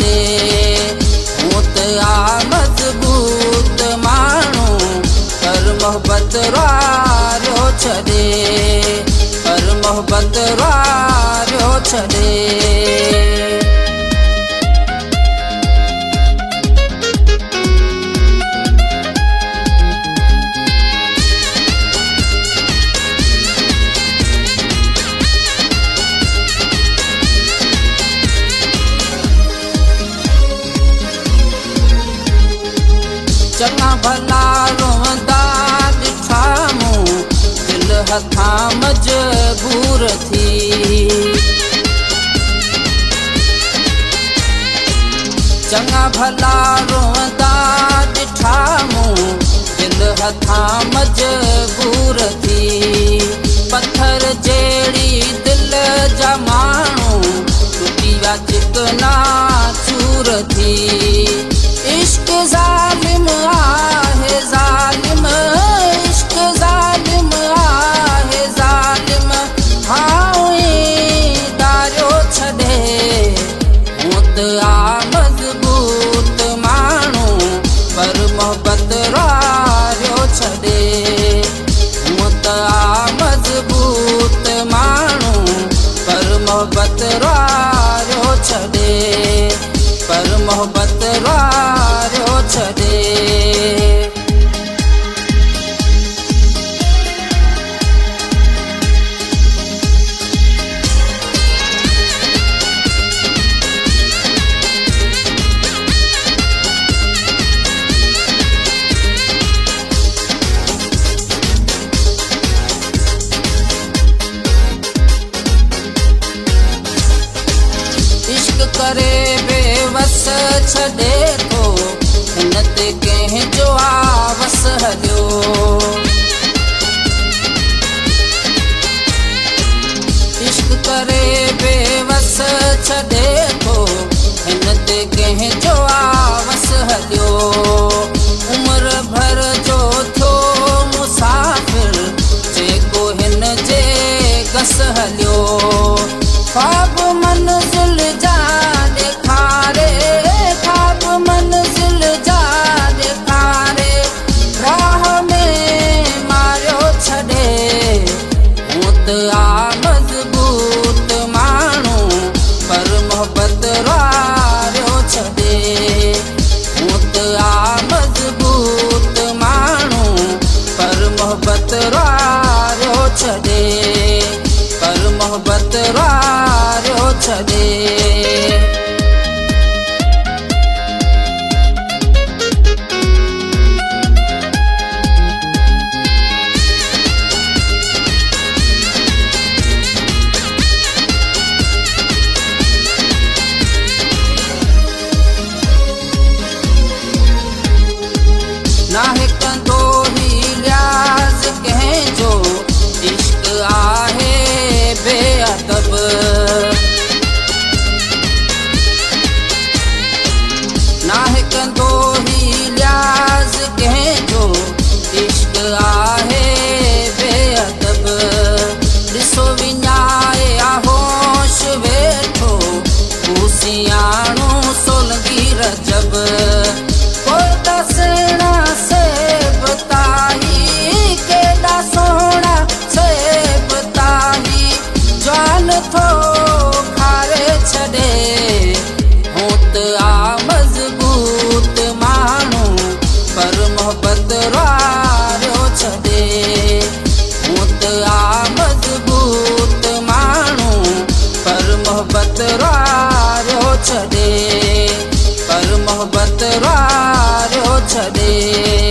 छॾे। हूं त आ मज़बूत माण्हू पर मोहबत वारियो छॾे, पर मोहबत वारियो छॾे। चङा भला रोअंदा ॾिठा मूं दिलि हथां मजबूर थी। चङा भला रोअंदा ॾिठा मूं दिलि हथां मजबूर थी। पत्थर जहिड़ी दिलि जा माण्हू टुटी विया चिकना चूर थी। इश्क ज़ालिम आहे ज़ालिम, इश्क ज़ालिम आहे ज़ालिम, हाउं दारियो छॾे। हूं त आ मज़बूत माण्हू पर मोहबत वारियो छॾे। हूं त आ मज़बूत माण्हू पर मोहबत वारियो छॾे, पर मोहबत वारियो छॾे। इश्क करे बेवस छॾे थो, हिन ते कंहिंजो आवस हलियो। इश्क करे बेवस छॾे थो, हिन ते कंहिंजो आवस हलियो। उमिरि भर जो थियो मुसाफ़िर जेको हिन जे गस हलियो। ख्वाब मंज़िल जा ॾेखारे, ख्वाब मंज़िल जा ॾेखारे, राह में मारियो छॾे। हूं त आ मज़बूत माण्हू पर मोहबत वारियो छॾे। हूं त आ मज़बूत माण्हू पर मोहबत वारियो छॾे, पर मोहबत वारियो छॾे। नाहे कंदो ही लिहाज़ कंहिंजो, इश्क आहे बेअदब। नाहे कंदो ही लिहाज़ कंहिंजो, इश्क आहे बेअदब। ॾिसो विञाए होश वेठो, हू सियाणो सोलंगी रजब। कोई त सुहिणा सेब ताही, केॾा सोहणा सेब ताही, जान थो खारे छॾे। हूं त आ मज़बूत माण्हू पर मोहबत वारियो छॾे। हूं त आ मज़बूत माण्हू पर मोहबत वारियो छॾे, पर मोहबत वारियो छॾे।